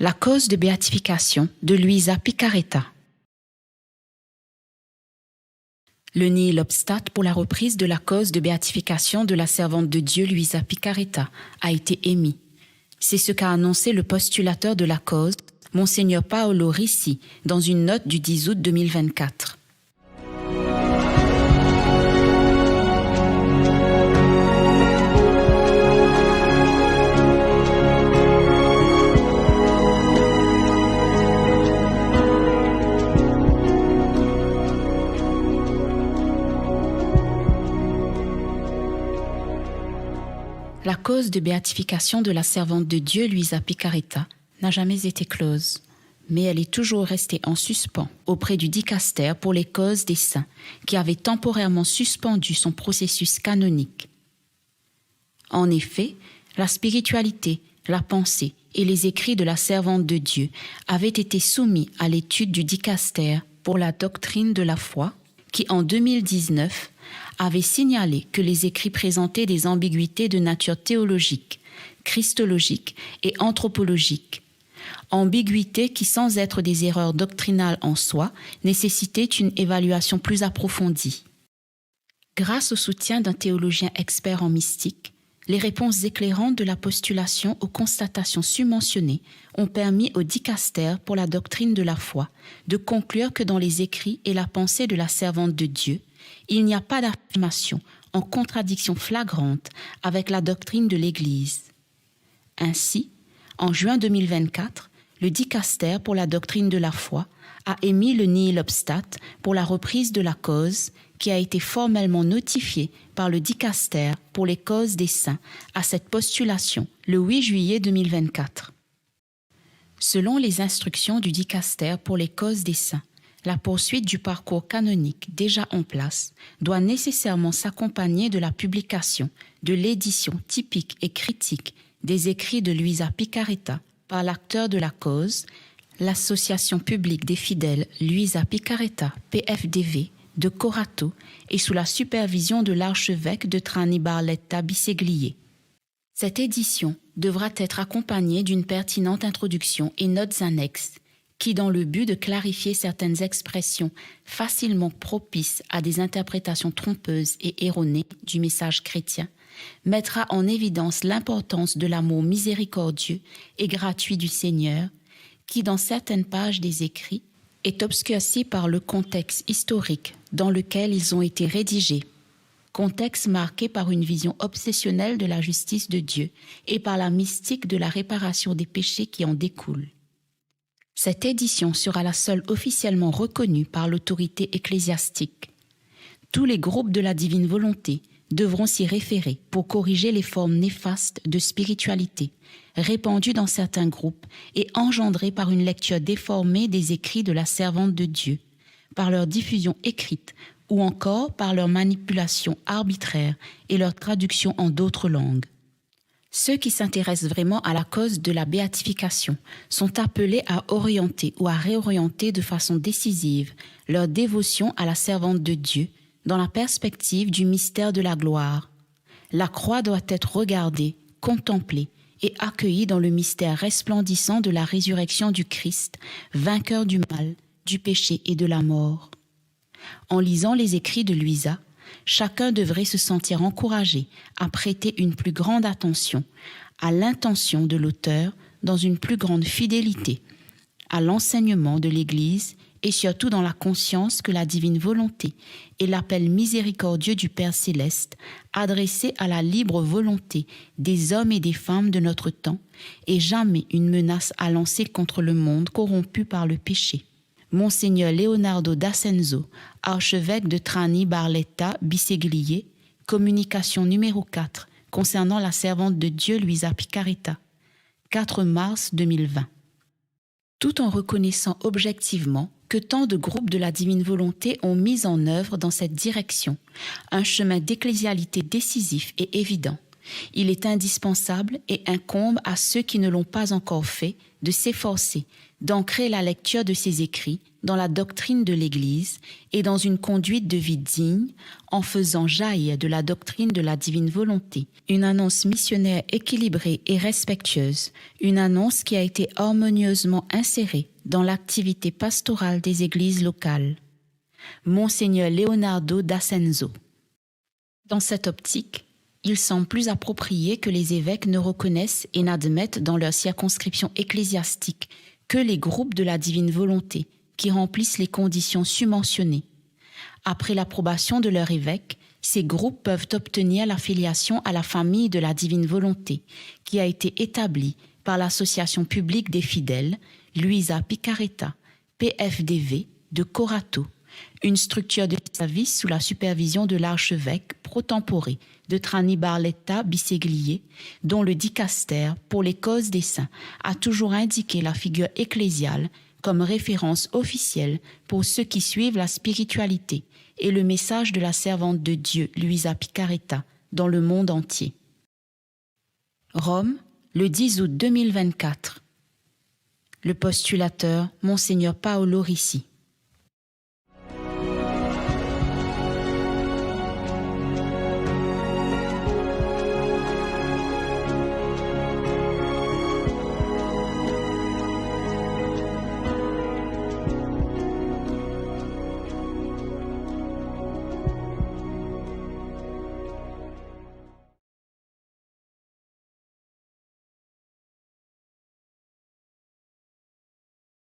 La cause de béatification de Luisa Picaretta. Le nihil obstat pour la reprise de la cause de béatification de la servante de Dieu Luisa Picaretta a été émis. C'est ce qu'a annoncé le postulateur de la cause, Monseigneur Paolo Ricci, dans une note du 10 août 2024. La cause de béatification de la servante de Dieu, Luisa Picaretta, n'a jamais été close, mais elle est toujours restée en suspens auprès du dicaster pour les causes des saints, qui avait temporairement suspendu son processus canonique. En effet, la spiritualité, la pensée et les écrits de la servante de Dieu avaient été soumis à l'étude du dicaster pour la doctrine de la foi, qui en 2019 avait signalé que les écrits présentaient des ambiguïtés de nature théologique, christologique et anthropologique. Ambiguïtés qui, sans être des erreurs doctrinales en soi, nécessitaient une évaluation plus approfondie. Grâce au soutien d'un théologien expert en mystique, les réponses éclairantes de la postulation aux constatations submentionnées ont permis au dicaster pour la doctrine de la foi de conclure que dans les écrits et la pensée de la servante de Dieu, il n'y a pas d'affirmation en contradiction flagrante avec la doctrine de l'Église. Ainsi, en juin 2024, le dicaster pour la doctrine de la foi a émis le nihil obstat pour la reprise de la cause qui a été formellement notifié par le dicaster pour les causes des saints à cette postulation le 8 juillet 2024. Selon les instructions du dicaster pour les causes des saints, la poursuite du parcours canonique déjà en place doit nécessairement s'accompagner de la publication de l'édition typique et critique des écrits de Luisa Picaretta par l'acteur de la cause, l'Association publique des fidèles Luisa Picaretta, PFDV, de Corato et sous la supervision de l'archevêque de Trani Barletta Biseglier. Cette édition devra être accompagnée d'une pertinente introduction et notes annexes qui, dans le but de clarifier certaines expressions facilement propices à des interprétations trompeuses et erronées du message chrétien, mettra en évidence l'importance de l'amour miséricordieux et gratuit du Seigneur, qui, dans certaines pages des écrits, est obscurci par le contexte historique dans lequel ils ont été rédigés, contexte marqué par une vision obsessionnelle de la justice de Dieu et par la mystique de la réparation des péchés qui en découlent. Cette édition sera la seule officiellement reconnue par l'autorité ecclésiastique. Tous les groupes de la divine volonté devront s'y référer pour corriger les formes néfastes de spiritualité répandues dans certains groupes et engendrées par une lecture déformée des écrits de la servante de Dieu, par leur diffusion écrite ou encore par leur manipulation arbitraire et leur traduction en d'autres langues. Ceux qui s'intéressent vraiment à la cause de la béatification sont appelés à orienter ou à réorienter de façon décisive leur dévotion à la servante de Dieu dans la perspective du mystère de la gloire. La croix doit être regardée, contemplée et accueillie dans le mystère resplendissant de la résurrection du Christ, vainqueur du mal, du péché et de la mort. En lisant les écrits de Luisa, chacun devrait se sentir encouragé à prêter une plus grande attention à l'intention de l'auteur dans une plus grande fidélité à l'enseignement de l'Église et surtout dans la conscience que la divine volonté et l'appel miséricordieux du Père céleste adressé à la libre volonté des hommes et des femmes de notre temps est jamais une menace à lancer contre le monde corrompu par le péché. Monseigneur Leonardo d'Ascenzo, archevêque de Trani Barletta Biseglier, communication numéro 4 concernant la servante de Dieu Luisa Picaretta, 4 mars 2020. Tout en reconnaissant objectivement que tant de groupes de la divine volonté ont mis en œuvre dans cette direction un chemin d'ecclésialité décisif et évident, Il est indispensable et incombe à ceux qui ne l'ont pas encore fait de s'efforcer d'ancrer la lecture de ces écrits dans la doctrine de l'Église et dans une conduite de vie digne, en faisant jaillir de la doctrine de la divine volonté une annonce missionnaire équilibrée et respectueuse, une annonce qui a été harmonieusement insérée dans l'activité pastorale des églises locales. Monseigneur Leonardo d'Ascenzo. Dans cette optique, il semble plus approprié que les évêques ne reconnaissent et n'admettent dans leur circonscription ecclésiastique que les groupes de la divine volonté qui remplissent les conditions submentionnées. Après l'approbation de leur évêque, ces groupes peuvent obtenir l'affiliation à la famille de la divine volonté qui a été établie par l'Association publique des fidèles Luisa Picaretta, PFDV de Corato, une structure de service sous la supervision de l'archevêque pro-temporé de Trani Barletta Bisseglier, dont le dicaster pour les causes des saints a toujours indiqué la figure ecclésiale comme référence officielle pour ceux qui suivent la spiritualité et le message de la servante de Dieu Luisa Picaretta dans le monde entier. Rome, le 10 août 2024. Le postulateur Monseigneur Paolo Ricci.